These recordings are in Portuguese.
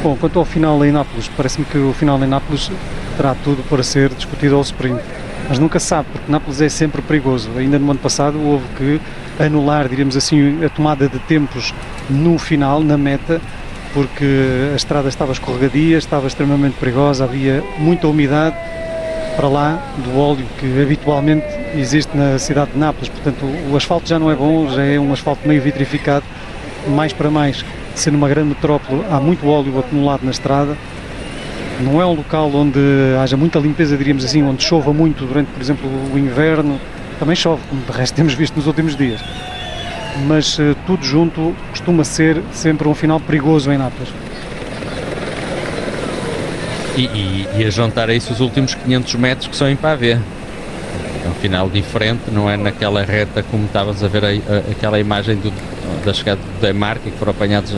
Bom, quanto ao final em Nápoles, parece-me que o final em Nápoles terá tudo para ser discutido ao sprint. Mas nunca se sabe, porque Nápoles é sempre perigoso. Ainda no ano passado houve que anular, diríamos assim, a tomada de tempos no final, na meta, porque a estrada estava escorregadia, estava extremamente perigosa, havia muita umidade, para lá do óleo que habitualmente existe na cidade de Nápoles. Portanto, o asfalto já não é bom, já é um asfalto meio vitrificado, mais para mais. Sendo uma grande metrópole, há muito óleo acumulado na estrada. Não é um local onde haja muita limpeza, diríamos assim, onde chova muito durante, por exemplo, o inverno. Também chove, como de resto temos visto nos últimos dias. Mas tudo junto costuma ser sempre um final perigoso em Nápoles. E a juntar a isso os últimos 500 metros que são em pavê. É um final diferente, não é naquela reta como estavas a ver aquela imagem da chegada do Demarque, que foram apanhados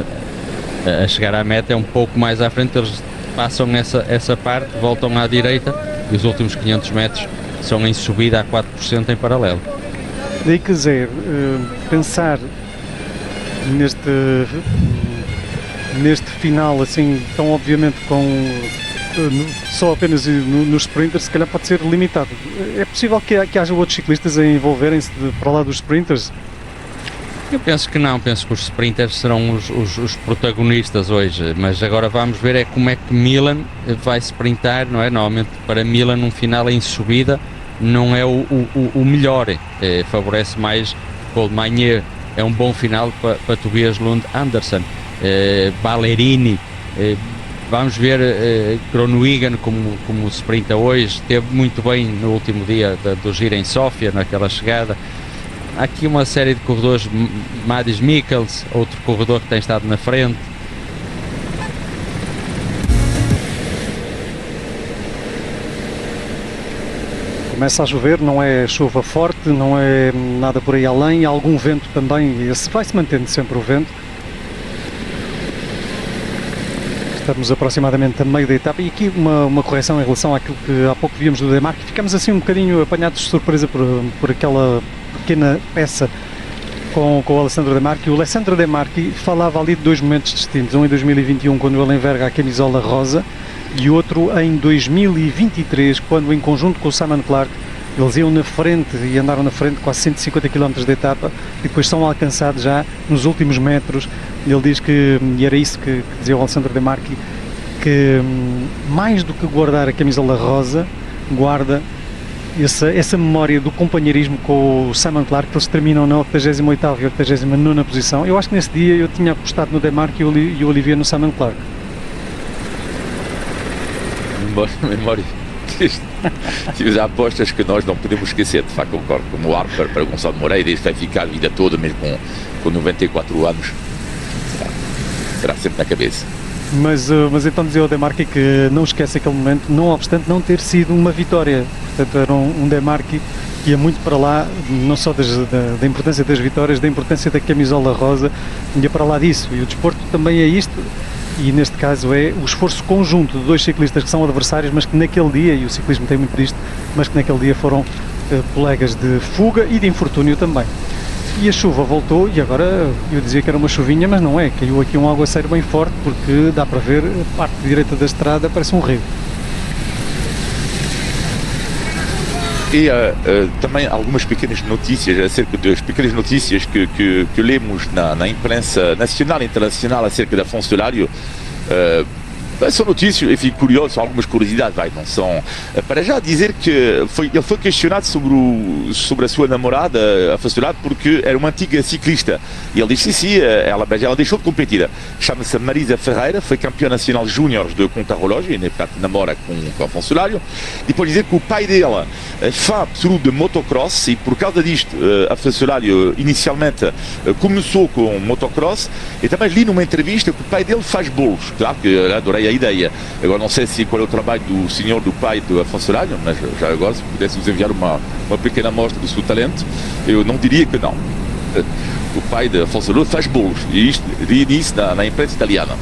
a chegar à meta, é um pouco mais à frente, eles passam essa parte, voltam à direita e os últimos 500 metros são em subida a 4% em paralelo. Daí que dizer, pensar neste final assim, tão obviamente só apenas nos sprinters, se calhar pode ser limitado. É possível que haja outros ciclistas a envolverem-se para lá dos sprinters? Eu penso que não, penso que os sprinters serão os protagonistas hoje, mas agora vamos ver como é que Milan vai sprintar, não é? Normalmente para Milan um final em subida não é o melhor, favorece mais Colmagnier, é um bom final para Tobias Lund Andersen, Ballerini, vamos ver Groenewegen como sprinta hoje, esteve muito bem no último dia do Giro em Sófia, naquela chegada. Há aqui uma série de corredores, Mads Mikkels, outro corredor que tem estado na frente. Começa a chover, não é chuva forte, não é nada por aí além, há algum vento também, esse vai-se mantendo sempre o vento. Estamos aproximadamente a meio da etapa e aqui uma correção em relação àquilo que há pouco víamos do Demarque. Ficamos assim um bocadinho apanhados de surpresa por aquela pequena peça com o Alessandro Demarque. O Alessandro Demarque falava ali de dois momentos distintos, um em 2021 quando ele enverga a camisola rosa e outro em 2023 quando em conjunto com o Simon Clarke eles iam na frente e andaram na frente quase 150 km de etapa e depois são alcançados já nos últimos metros. Ele diz que, e era isso que dizia o Alessandro Demarque, que mais do que guardar a camisola rosa, guarda essa memória do companheirismo com o Simon Clarke, que eles terminam na 88ª e 89ª posição. Eu acho que nesse dia eu tinha apostado no Demarque e o Olivier no Simon Clarke. Memória. Tive as apostas que nós não podemos esquecer, de facto, concordo. Como o Harper para Gonçalo Moreira, isso vai ficar a vida toda, mesmo com 94 anos, será sempre na cabeça. Mas então dizia o Demarque que não esquece aquele momento, não obstante não ter sido uma vitória. Portanto, era um Demarque que ia muito para lá, não só da importância das vitórias, da importância da camisola rosa, ia para lá disso. E o desporto também é isto. E neste caso é o esforço conjunto de dois ciclistas que são adversários, mas que naquele dia, e o ciclismo tem muito disto, mas que naquele dia foram colegas de fuga e de infortúnio também. E a chuva voltou e agora eu dizia que era uma chuvinha, mas não é, caiu aqui um aguaceiro bem forte porque dá para ver a parte direita da estrada, parece um rio. E também algumas pequenas notícias, acerca das pequenas notícias que lemos na imprensa nacional e internacional acerca da Afonso Solari. São notícias, enfim, curiosas, são algumas curiosidades, não são... Para já dizer que ele foi questionado sobre a sua namorada, Afonso Solari, porque era uma antiga ciclista. E ele disse, sim, ela deixou de competir. Chama-se Marisa Ferreira, foi campeã nacional júnior de contrarrelógio, e portanto namora com Afonso Solari. Depois dizer que o pai dela é fã absoluto de motocross, e por causa disto, Afonso Solari inicialmente começou com motocross, e também li numa entrevista que o pai dele faz bolos. Claro que eu adorei a ideia. Agora não sei qual é o trabalho do senhor, do pai do Afonso Solari, mas já agora, se pudesse nos enviar uma pequena amostra do seu talento, eu não diria que não. O pai de Afonso Solari faz bolos, e isto li nisso na imprensa italiana.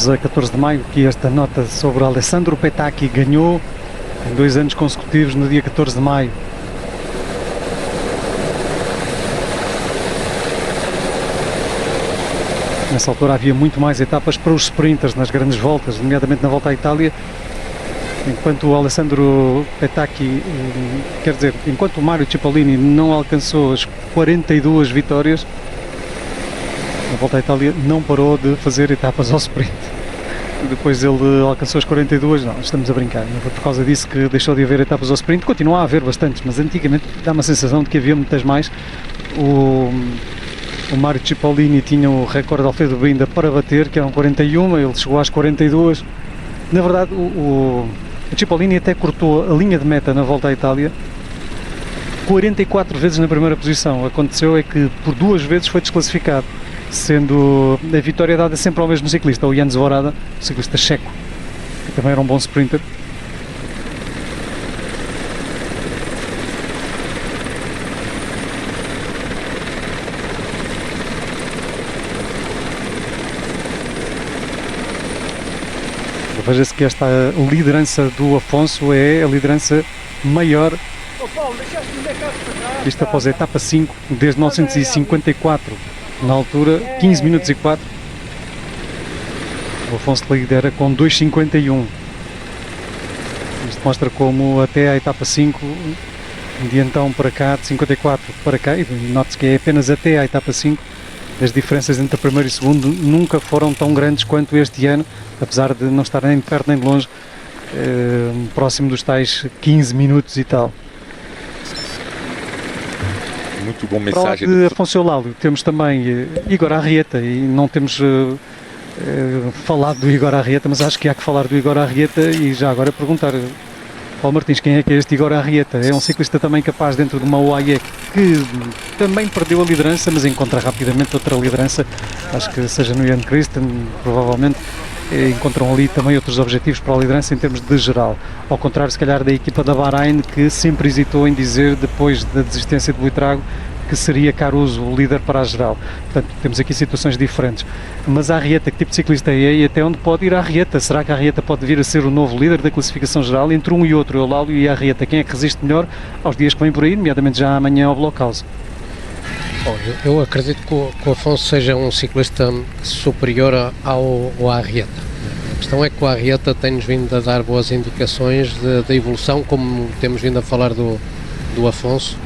Vamos a 14 de maio, aqui esta nota sobre Alessandro Petacchi, ganhou em 2 anos consecutivos no dia 14 de maio. Nessa altura havia muito mais etapas para os sprinters nas grandes voltas, nomeadamente na Volta à Itália, enquanto o Alessandro Petacchi, quer dizer, enquanto o Mario Cipollini não alcançou as 42 vitórias, na Volta à Itália não parou de fazer etapas ao sprint. Depois ele alcançou as 42, não, estamos a brincar, não foi por causa disso que deixou de haver etapas ao sprint. Continua a haver bastantes, mas antigamente dá uma sensação de que havia muitas mais. O Mario Cipollini tinha o recorde de Alfredo Binda para bater, que eram 41, ele chegou às 42. Na verdade, o Cipollini até cortou a linha de meta na Volta à Itália 44 vezes na primeira posição. Aconteceu é que por 2 vezes foi desclassificado, sendo a vitória dada sempre ao mesmo ciclista, o Jan Zvorada, ciclista checo, que também era um bom sprinter. Veja-se que esta liderança do Afonso é a liderança maior, isto após a etapa 5, desde 1954, na altura 15 minutos e 4, o Afonso lidera com 2,51. Isto mostra como até a etapa 5, de então para cá, de 54 para cá, e note-se que é apenas até a etapa 5, as diferenças entre o primeiro e o segundo nunca foram tão grandes quanto este ano, apesar de não estar nem de perto nem de longe, próximo dos tais 15 minutos e tal. Muito bom Para lá mensagem. de Afonso Eulálio temos também Igor Arrieta, e não temos falado do Igor Arrieta, mas acho que há que falar do Igor Arrieta. E já agora perguntar, Paulo Martins, quem é que é este Igor Arrieta? É um ciclista também capaz dentro de uma UAE que também perdeu a liderança, mas encontra rapidamente outra liderança, acho que seja no Jan Christen, provavelmente encontram ali também outros objetivos para a liderança em termos de geral, ao contrário se calhar da equipa da Bahrein, que sempre hesitou em dizer, depois da desistência de Buitrago, que seria Caruso o líder para a geral. Portanto, temos aqui situações diferentes. Mas a Arrieta, que tipo de ciclista é e até onde pode ir a Arrieta? Será que a Arrieta pode vir a ser o novo líder da classificação geral? Entre um e outro, o Eulálio e a Arrieta, quem é que resiste melhor aos dias que vêm por aí, nomeadamente já amanhã ao Blockhouse? Bom, eu acredito que o Afonso seja um ciclista superior ao Arrieta. A questão é que o Arrieta tem-nos vindo a dar boas indicações da evolução, como temos vindo a falar do Afonso.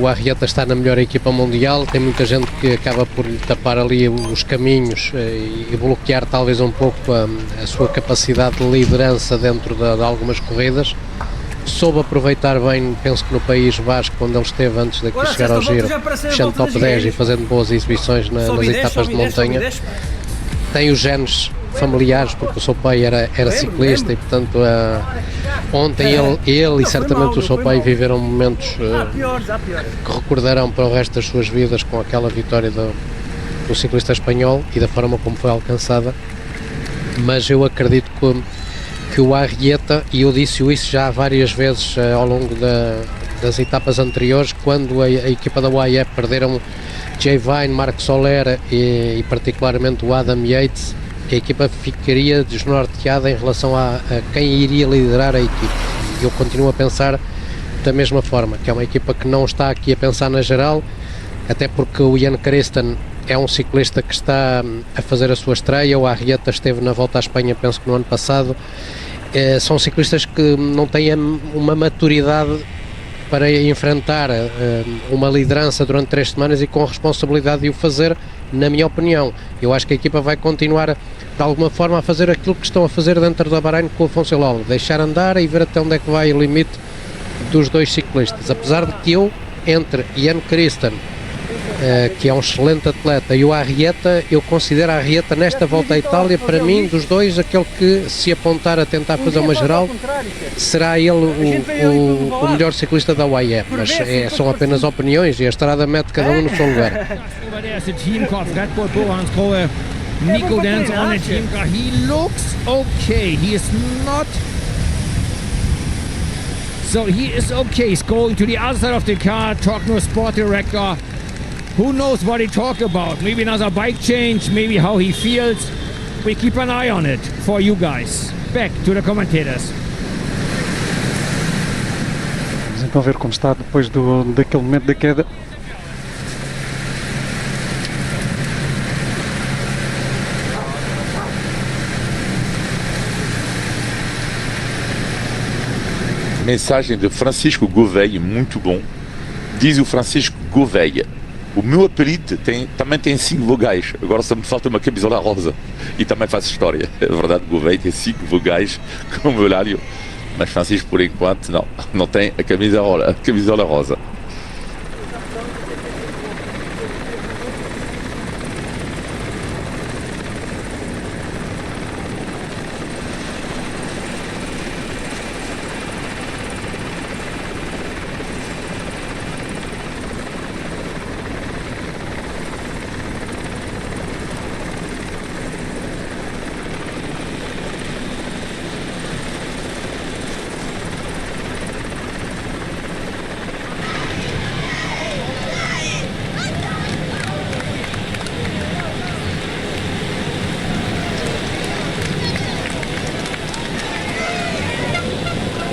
O Arrieta está na melhor equipa mundial, tem muita gente que acaba por lhe tapar ali os caminhos e bloquear talvez um pouco a sua capacidade de liderança dentro de algumas corridas. Soube aproveitar bem, penso que no País Basco, onde ele esteve antes de chegar ao Giro, fechando top 10 e fazendo boas exibições nas etapas de montanha. Tem os genes familiares, porque o seu pai era ciclista e, portanto, ontem ele e certamente o seu pai viveram momentos que recordarão para o resto das suas vidas, com aquela vitória do ciclista espanhol e da forma como foi alcançada. Mas eu acredito que o Arrieta, e eu disse isso já várias vezes ao longo das etapas anteriores, quando a equipa da UAE perderam Jay Vine, Marc Soler e particularmente o Adam Yates, que a equipa ficaria desnorteada em relação a quem iria liderar a equipa. E eu continuo a pensar da mesma forma, que é uma equipa que não está aqui a pensar na geral, até porque o Jan Christen é um ciclista que está a fazer a sua estreia, o Arrieta esteve na Volta à Espanha, penso que no ano passado. São ciclistas que não têm uma maturidade para enfrentar uma liderança durante 3 semanas e com a responsabilidade de o fazer, na minha opinião. Eu acho que a equipa vai continuar de alguma forma a fazer aquilo que estão a fazer dentro da Bahrein com o Afonso Eulálio, deixar andar e ver até onde é que vai o limite dos dois ciclistas, apesar de que eu, entre Jan Christen, que é um excelente atleta, e o Arrieta, eu considero a Arrieta nesta Volta à Itália, para mim, dos dois, aquele que, se apontar a tentar fazer uma geral, será ele o melhor ciclista da UAE, mas são apenas opiniões e a estrada mete cada um no seu lugar. Nico Denz on the team car. He looks okay. He is not. So he is okay. He's going to the other side of the car. Talk to a sport director. Who knows what he talked about? Maybe another bike change. Maybe how he feels. We keep an eye on it for you guys. Back to the commentators. Vamos então ver como está depois daquele momento da queda. Mensagem de Francisco Gouveia, muito bom. Diz o Francisco Gouveia: o meu apelido também tem 5 vogais, agora só me falta uma camisola rosa. E também faz história. É verdade, Gouveia tem 5 vogais como Eulário, mas Francisco, por enquanto, não tem a camisola rosa.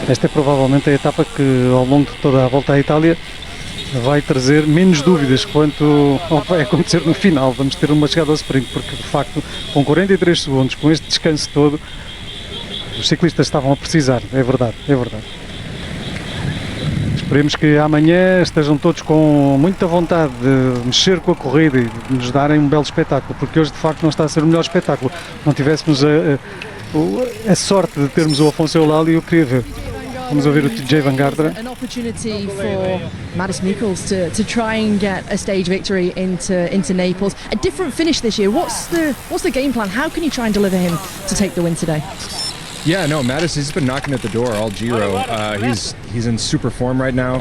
Esta é provavelmente a etapa que ao longo de toda a volta à Itália vai trazer menos dúvidas quanto ao que vai acontecer no final. Vamos ter uma chegada ao sprint, porque de facto com 43 segundos, com este descanso todo, os ciclistas estavam a precisar, é verdade. Esperemos que amanhã estejam todos com muita vontade de mexer com a corrida e de nos darem um belo espetáculo, porque hoje de facto não está a ser o melhor espetáculo. Não tivéssemos a sorte de termos o Afonso Eulálio, eu queria ver. Vamos ouvir o TJ Van Garderen. An opportunity for Mads Mikkelsen to try and get a stage victory into Naples. A different finish this year. What's the game plan? How can you try and deliver him to take the win today? Yeah, no, Mattis, he's been knocking at the door all Giro. He's in super form right now.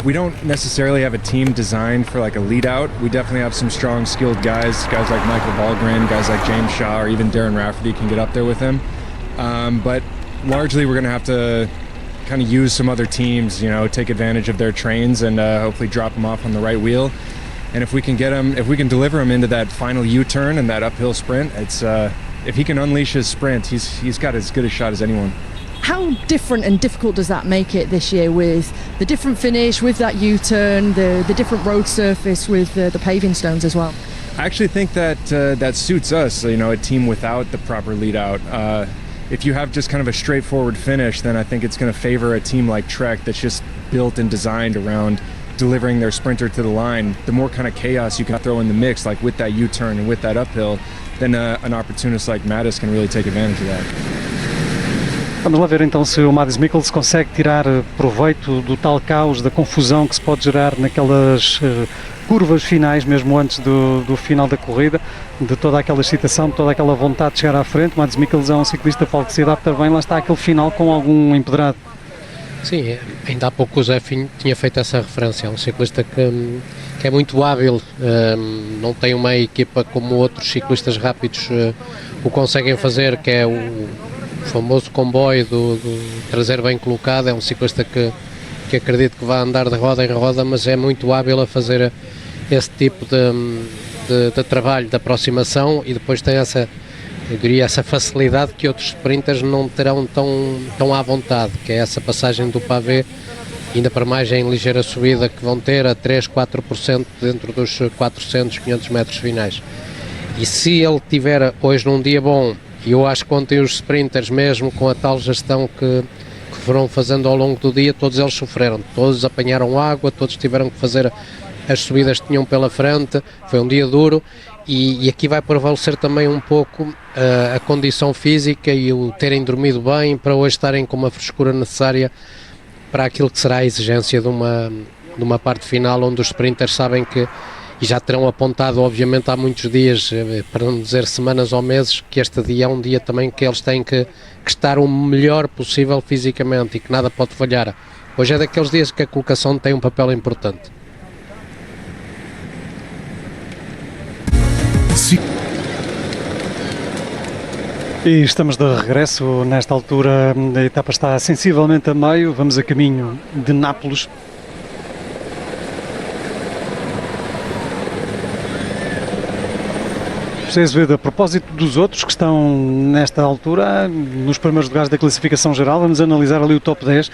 We don't necessarily have a team designed for like a lead out. We definitely have some strong, skilled guys like Michael Valgren, guys like James Shaw, or even Darren Rafferty can get up there with him. But largely we're going to have to kind of use some other teams, take advantage of their trains and hopefully drop them off on the right wheel. And if we can deliver him into that final U-turn and that uphill sprint, it's if he can unleash his sprint, he's got as good a shot as anyone. How different and difficult does that make it this year, with the different finish, with that U-turn, the different road surface, with the paving stones as well? I actually think that suits us, a team without the proper lead out. If you have just kind of a straightforward finish, then I think it's going to favor a team like Trek that's just built and designed around delivering their sprinter to the line. The more kind of chaos you can throw in the mix, like with that U-turn and with that uphill, then an opportunist like Mattis can really take advantage of that. Vamos lá ver então se o Mads Mikkelsen consegue tirar proveito do tal caos, da confusão que se pode gerar naquelas curvas finais, mesmo antes do final da corrida, de toda aquela excitação, de toda aquela vontade de chegar à frente. Mads Mikkelsen é um ciclista que se adapta bem, lá está aquele final com algum empedrado. Sim, ainda há pouco o Zé Finho tinha feito essa referência, é um ciclista que é muito hábil, não tem uma equipa como outros ciclistas rápidos o conseguem fazer, que é o famoso comboio do traseiro bem colocado. É um ciclista que acredito que vai andar de roda em roda, mas é muito hábil a fazer esse tipo de trabalho de aproximação, e depois tem essa facilidade que outros sprinters não terão tão à vontade, que é essa passagem do pavê, ainda para mais em ligeira subida, que vão ter a 3-4% dentro dos 400, 500 metros finais. E se ele tiver hoje num dia bom, e eu acho que ontem os sprinters, mesmo com a tal gestão que foram fazendo ao longo do dia, todos eles sofreram, todos apanharam água, todos tiveram que fazer as subidas que tinham pela frente. Foi um dia duro, e aqui vai prevalecer também um pouco a condição física e o terem dormido bem para hoje estarem com uma frescura necessária para aquilo que será a exigência de uma parte final, onde os sprinters sabem que, e já terão apontado obviamente há muitos dias, para não dizer semanas ou meses, que este dia é um dia também que eles têm que estar o melhor possível fisicamente e que nada pode falhar. Hoje é daqueles dias que a colocação tem um papel importante. Sim. E estamos de regresso. Nesta altura a etapa está sensivelmente a meio, vamos a caminho de Nápoles. Vocês veem, a propósito dos outros que estão nesta altura, nos primeiros lugares da classificação geral, vamos analisar ali o top 10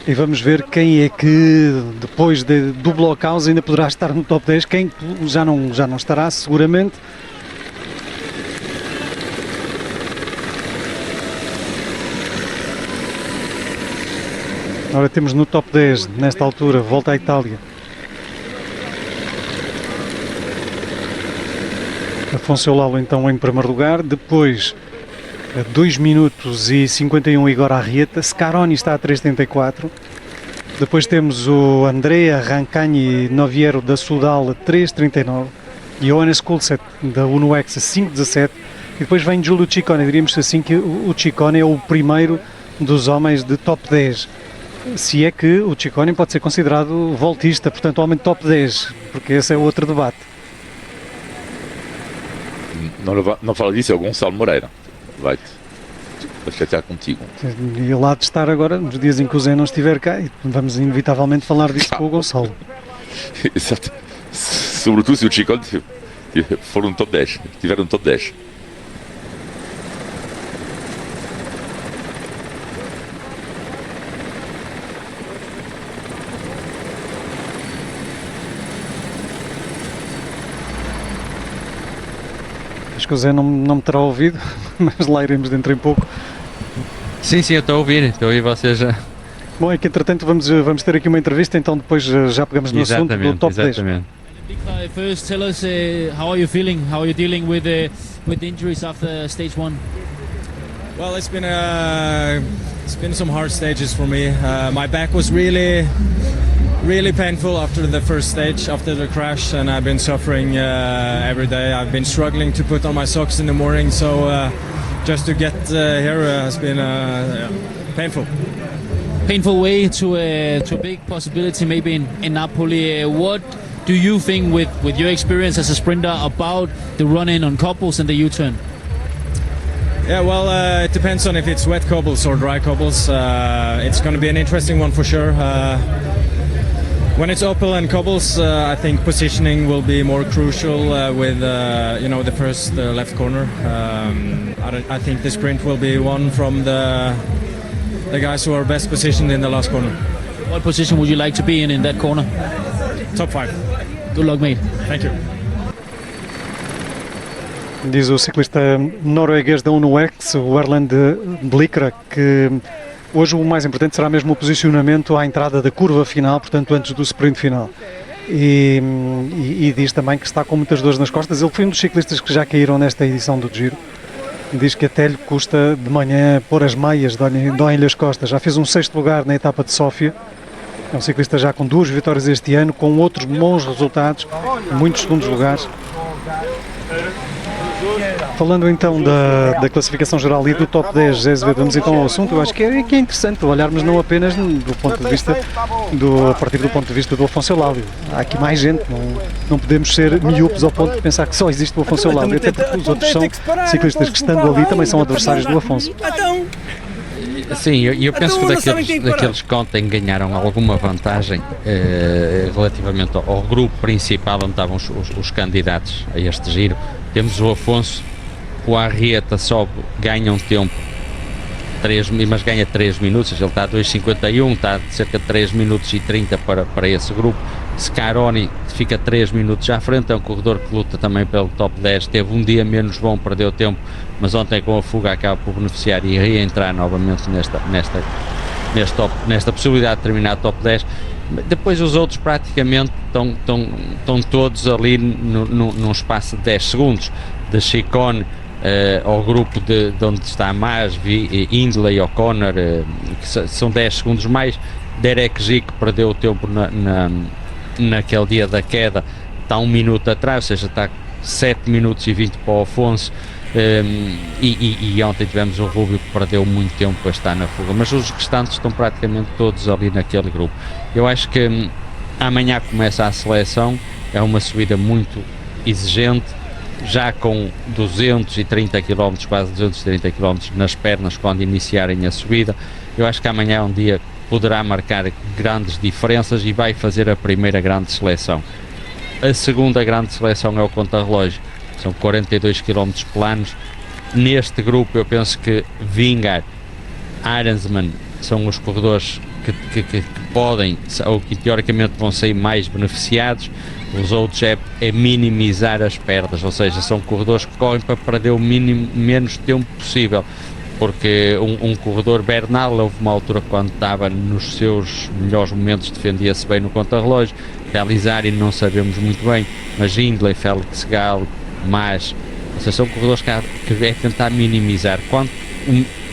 e vamos ver quem é que, depois do blockhouse, ainda poderá estar no top 10, quem já não estará, seguramente. Ora, temos no top 10, nesta altura, volta à Itália, Afonso Lalo então em primeiro lugar, depois a 2 minutos e 51 Igor Arrieta, Scaroni está a 3,74, depois temos o Andrea Rancagni Noviero da Sudal a 3,39, Johannes Kulset da UNOX a 5,17 e depois vem Giulio Ciccone. Diríamos assim que o Ciccone é o primeiro dos homens de top 10. Se é que o Ciccone pode ser considerado voltista, portanto homem de top 10, porque esse é outro debate. Não fala disso, é o Gonçalo Moreira. Vai-te chatear contigo. E lá de estar agora, nos dias em que o Zé não estiver cá, e vamos inevitavelmente falar disto com o Gonçalo. Exato. Sobretudo se o Ciccone for um top 10, tiver um top 10. Acho que o Zé não me terá ouvido, mas lá iremos dentro em pouco. Sim, eu estou a ouvir vocês já. Bom, é que entretanto vamos ter aqui uma entrevista, então depois já pegamos no assunto do top 10. First, tell us how are you feeling? How are you dealing with the injuries after stage 1? Well, it's been some hard stages for me. My back was really painful after the first stage, after the crash, and I've been suffering every day. I've been struggling to put on my socks in the morning, so just to get here has been painful. Painful way to a big possibility maybe in Napoli. What do you think with your experience as a sprinter about the run-in on cobbles and the U-turn? Yeah, well, it depends on if it's wet cobbles or dry cobbles. It's going to be an interesting one for sure. When it's uphill and cobbles, I think positioning will be more crucial with the first left corner. I think the sprint will be won from the guys who are best positioned in the last corner. What position would you like to be in that corner? Top 5. Good luck, mate. Thank you. Diz o ciclista norueguês da UNOX, o Erland Blikra, que hoje o mais importante será mesmo o posicionamento à entrada da curva final, portanto antes do sprint final. E diz também que está com muitas dores nas costas. Ele foi um dos ciclistas que já caíram nesta edição do Giro. Diz que até lhe custa de manhã pôr as meias, doem-lhe as costas. Já fez um 6º lugar na etapa de Sófia. É um ciclista já com 2 vitórias este ano, com outros bons resultados, muitos segundos lugares. Falando então da classificação geral e do top 10, José Azevedo, vamos então ao assunto. Eu acho que é interessante olharmos não apenas do ponto de vista a partir do ponto de vista do Afonso Eulálio. Há aqui mais gente, não podemos ser miúpes ao ponto de pensar que só existe o Afonso Eulálio, até porque os outros são ciclistas que, estando ali, também são adversários do Afonso. Sim, eu penso que daqueles que ontem ganharam alguma vantagem relativamente ao grupo principal onde estavam os candidatos a este giro. Temos o Afonso, o Arrieta sobe, ganha um tempo, mas ganha 3 minutos, ele está a 2,51, está a cerca de 3 minutos e 30 para esse grupo. Scaroni fica 3 minutos à frente, é um corredor que luta também pelo top 10, teve um dia menos bom, perdeu tempo, mas ontem com a fuga acaba por beneficiar e reentrar novamente nesta possibilidade de terminar top 10. Depois os outros praticamente estão todos ali num espaço de 10 segundos, de Ciccone ao grupo de onde está Mas, Hindley, O'Connor, que são 10 segundos mais. Derek G, que perdeu o tempo naquele dia da queda, está 1 minuto atrás, ou seja, está 7 minutos e 20 para o Afonso. E ontem tivemos o Rubio que perdeu muito tempo a estar na fuga, mas os restantes estão praticamente todos ali naquele grupo. Eu acho que amanhã começa a seleção, é uma subida muito exigente, já com 230 km, quase 230 km nas pernas quando iniciarem a subida. Eu acho que amanhã é um dia que poderá marcar grandes diferenças e vai fazer a primeira grande seleção. A segunda grande seleção é o contrarrelógio. são 42 km planos. Neste grupo eu penso que Vingegaard, Arensman são os corredores que podem, ou que teoricamente vão sair mais beneficiados. Os outros é minimizar as perdas, ou seja, são corredores que correm para perder o menos tempo possível, porque um corredor, Bernal, houve uma altura quando estava nos seus melhores momentos, defendia-se bem no contrarrelógio. Pellizzari não sabemos muito bem, mas Hindley, Felix Gall, mas são corredores que é tentar minimizar.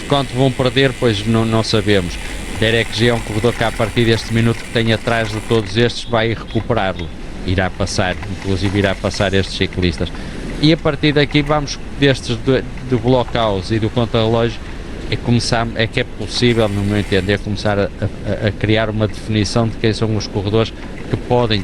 Quanto vão perder, pois não sabemos. Derek G é um corredor que a partir deste minuto que tem atrás de todos estes vai recuperá-lo, irá passar, inclusive irá passar estes ciclistas, e a partir daqui vamos destes do blockhouse e do contrarrelógio é que é possível, no meu entender, começar a criar uma definição de quem são os corredores que podem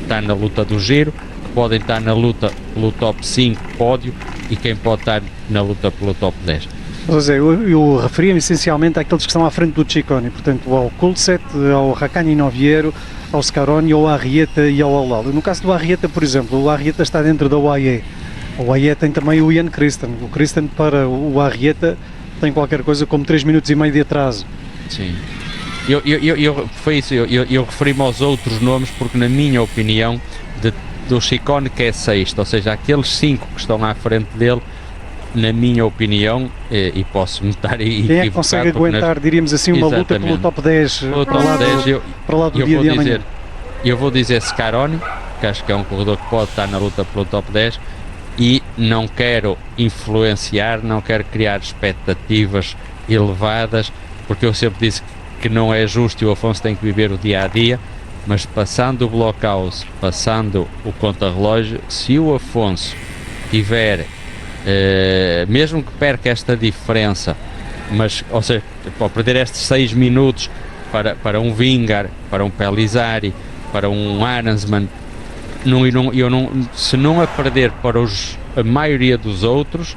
estar na luta do giro, que podem estar na luta pelo top 5 pódio e quem pode estar na luta pelo top 10. José, eu referia-me essencialmente àqueles que estão à frente do Ciccone, portanto ao Kulset, ao Raccani Noviero, ao Scaroni, ao Arrieta e ao Aulal. No caso do Arrieta, por exemplo, o Arrieta está dentro da UAE. O UAE tem também o Ian Christen. O Christen para o Arrieta tem qualquer coisa como 3 minutos e meio de atraso. Sim. Foi isso, eu referi-me aos outros nomes porque, na minha opinião, do Ciccone, que é sexto, ou seja, aqueles 5 que estão à frente dele, na minha opinião, e posso me estar equivocado. Quem é que consegue aguentar, diríamos assim, uma luta pelo top 10 para lá do dia de amanhã? Eu vou dizer Scaroni, que acho que é um corredor que pode estar na luta pelo top 10, e não quero influenciar, não quero criar expectativas elevadas, porque eu sempre disse que não é justo e o Afonso tem que viver o dia a dia, mas passando o blockhouse, passando o contrarrelógio, se o Afonso tiver mesmo que perca esta diferença, mas, ou seja, para perder estes 6 minutos para um Vingegaard, para um Pellizzari, para um Arensman, se não a perder para a maioria dos outros,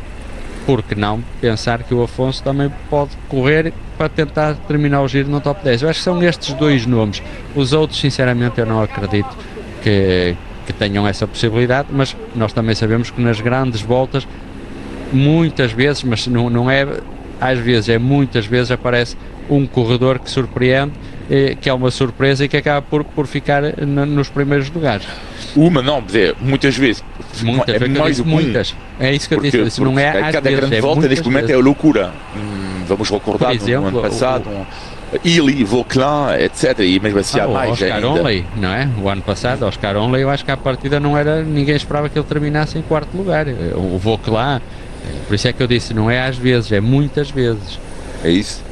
por que não pensar que o Afonso também pode correr para tentar terminar o giro no top 10? Eu acho que são estes 2 nomes. Os outros, sinceramente, eu não acredito que tenham essa possibilidade, mas nós também sabemos que nas grandes voltas muitas vezes, mas não é às vezes, é muitas vezes aparece um corredor que surpreende, que é uma surpresa e que acaba por ficar nos primeiros lugares. Muitas vezes. Muitas. É isso que eu disse, não é às cada vezes. grande volta neste momento é loucura. Vamos recordar no ano passado, Illy, Vauquelin, etc. E mesmo assim há mais Oscar ainda. Onley, não é? O ano passado, Oscar Onley, eu acho que à partida ninguém esperava que ele terminasse em 4º lugar. O Vauquelin, por isso é que eu disse, não é às vezes, é muitas vezes. É isso.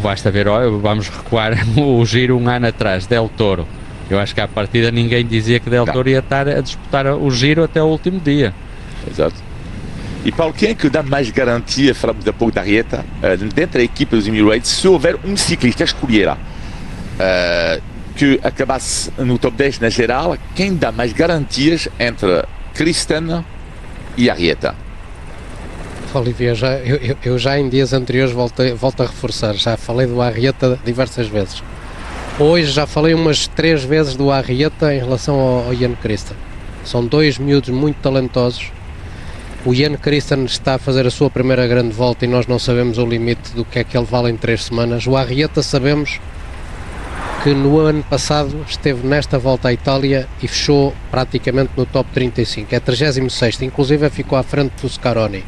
Basta ver, vamos recuar o giro um ano atrás, Del Toro. Eu acho que à partida ninguém dizia que Del Toro ia estar a disputar o giro até o último dia. Exato. E Paulo, quem é que dá mais garantia, falamos há pouco da Arrieta, dentro da equipa dos Emirates, se houver um ciclista escolhera que acabasse no top 10 na geral, quem dá mais garantias entre Christen e Arrieta? Olivia, eu já em dias anteriores volto a reforçar, já falei do Arrieta diversas vezes. Hoje já falei umas 3 vezes do Arrieta em relação ao Ian Christen. São 2 miúdos muito talentosos. O Ian Christen está a fazer a sua primeira grande volta e nós não sabemos o limite do que é que ele vale em 3 semanas. O Arrieta sabemos que no ano passado esteve nesta volta à Itália e fechou praticamente no top 35, é 36º, inclusive ficou à frente do Scaroni,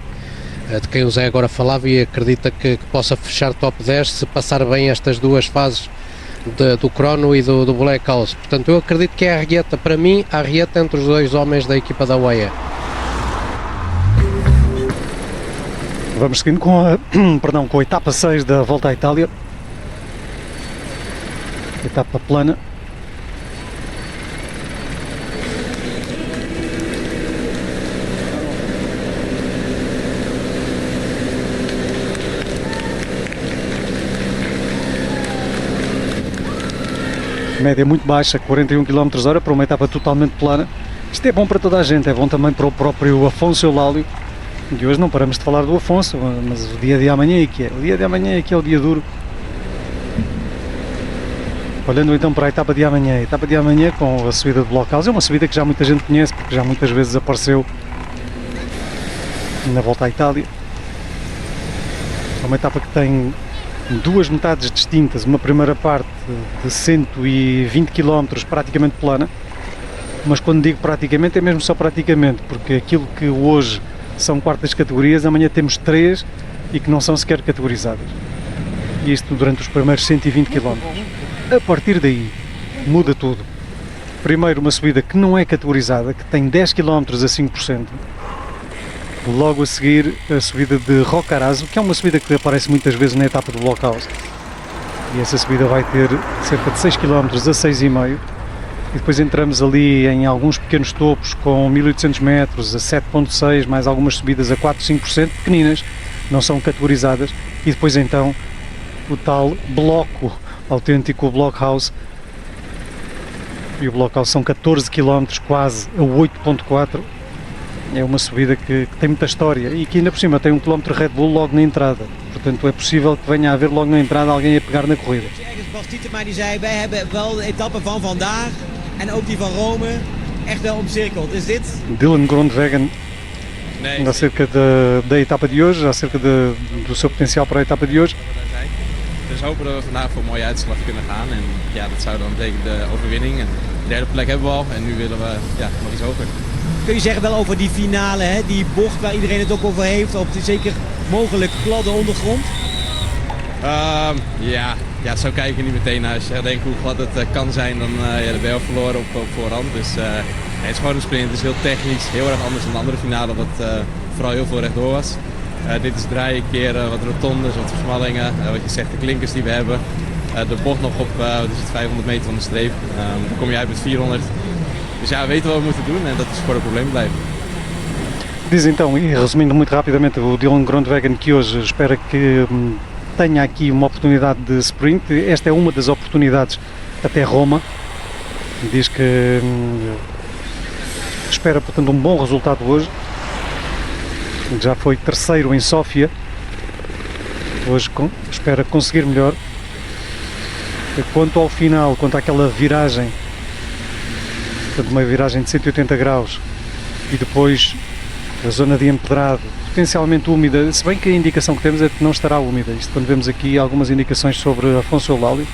de quem o Zé agora falava, e acredita que possa fechar top 10 se passar bem estas 2 fases do crono e do Black House. Portanto, eu acredito que é a Arrieta, para mim, a Arrieta entre os 2 homens da equipa da UAE. Vamos seguindo com a etapa 6 da Volta à Itália. Etapa plana. Média muito baixa, 41 km/h para uma etapa totalmente plana. Isto é bom para toda a gente, é bom também para o próprio Afonso Eulálio. E hoje não paramos de falar do Afonso, mas o dia de amanhã é que é. O dia de amanhã é que é o dia duro. Olhando então para a etapa de amanhã. A etapa de amanhã com a subida de Blockhouse é uma subida que já muita gente conhece, porque já muitas vezes apareceu na Volta à Itália. É uma etapa que tem duas metades distintas, uma primeira parte de 120 km praticamente plana, mas quando digo praticamente é mesmo só praticamente, porque aquilo que hoje são quartas categorias, amanhã temos 3 e que não são sequer categorizadas. E isto durante os primeiros 120 km. A partir daí muda tudo. Primeiro uma subida que não é categorizada, que tem 10 km a 5%. Logo a seguir a subida de Roccaraso, que é uma subida que aparece muitas vezes na etapa do Blockhouse. E essa subida vai ter cerca de 6 km a 6,5. E depois entramos ali em alguns pequenos topos com 1800 metros a 7,6, mais algumas subidas a 4, 5%, pequeninas, não são categorizadas. E depois então o tal bloco autêntico, o Blockhouse. E o Blockhouse são 14 km quase a 8,4. É uma subida que tem muita história e que ainda por cima tem 1 km Red Bull logo na entrada. Portanto é possível que venha a haver logo na entrada alguém a pegar na corrida. Bas Tietema die zei, wij hebben wel de etappe van vandaag en ook die van Rome echt wel omcirkeld. Is dit? Dylan Groenewegen acerca da etapa de hoje, acerca do seu potencial para a etapa de hoje. Dus hopen dat we vandaag voor een mooie uitslag kunnen gaan. En ja, dat zou dan betekenen de overwinning. En de derde plek hebben we al. En nu willen we nog iets hoger. Kun je zeggen wel over die finale, hè? Die bocht waar iedereen het ook over heeft, op die zeker mogelijk gladde ondergrond? Zo kijk ik niet meteen naar. Als je denkt hoe glad het kan zijn, dan ben je al verloren op voorhand. Dus het is gewoon een sprint. Het is heel technisch, heel erg anders dan de andere finale, wat vooral heel veel rechtdoor was. Dit is draaien, keren, wat rotondes, wat versmallingen, wat je zegt, de klinkers die we hebben. De bocht nog op 500 meter van de streep. Dan kom je uit met 400. Dus ja, we weten wat we moeten doen en dat is voor het probleem blijven. Diz então, e resumindo muito rapidamente, o Dylan Groenewegen que hoje espera que tenha aqui uma oportunidade de sprint. Esta é uma das oportunidades até Roma. Diz que espera, portanto, um bom resultado hoje. Já foi terceiro em Sófia. Hoje espera conseguir melhor. Quanto ao final, quanto àquela viragem, portanto, uma viragem de 180 graus e depois a zona de empedrado potencialmente úmida, se bem que a indicação que temos é que não estará úmida. Isto quando vemos aqui algumas indicações sobre Afonso Eulálio,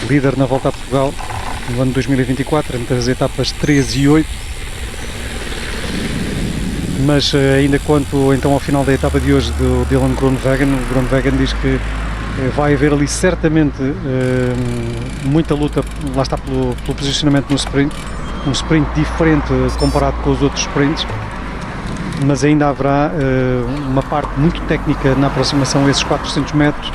líder na Volta a Portugal no ano 2024, entre as etapas 13 e 8. Mas ainda quanto então ao final da etapa de hoje do Dylan Groenewegen, o Groenewegen diz que vai haver ali certamente muita luta, lá está, pelo posicionamento no sprint, um sprint diferente comparado com os outros sprints, mas ainda haverá uma parte muito técnica na aproximação a esses 400 metros.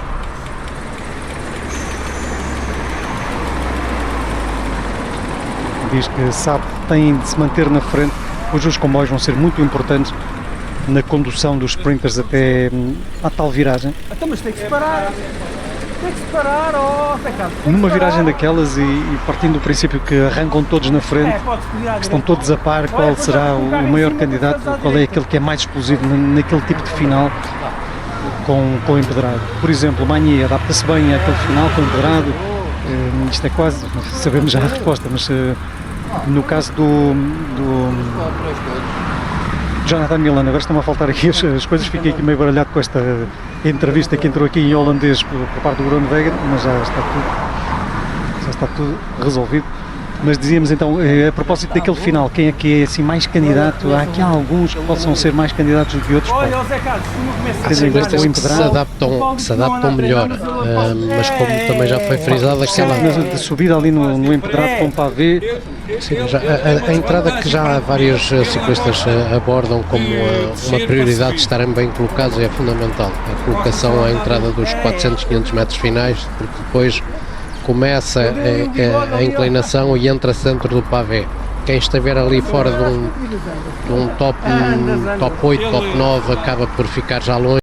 Diz que sabe que tem de se manter na frente. Hoje os comboios vão ser muito importantes na condução dos sprinters até à tal viragem. Então, mas tem que se parar. Tem que se parar, numa viragem daquelas e partindo do princípio que arrancam todos na frente, que estão todos a par, qual será o maior candidato, qual é aquele que é mais explosivo naquele tipo de final com o empedrado. Por exemplo, o Magny adapta-se bem àquele final com o empedrado. Isto é quase, sabemos já a resposta, mas no caso do Jonathan Milan, agora estão a faltar aqui as coisas, fiquei aqui meio baralhado com esta entrevista que entrou aqui em holandês por parte do Groenewegen, mas já está tudo resolvido. Mas dizíamos então, a propósito daquele final, quem é que é assim mais candidato? Há aqui alguns que possam ser mais candidatos do que outros. Há ciclistas que se adaptam melhor, mas como também já foi frisado, aquela de subida ali no empedrado com pavê. Sim, a entrada que já vários ciclistas abordam como uma prioridade de estarem bem colocados é fundamental. A colocação à entrada dos 400, 500 metros finais, porque depois começa a inclinação e entra-se dentro do pavê. Quem estiver ali fora de um top 8, top 9 acaba por ficar já longe.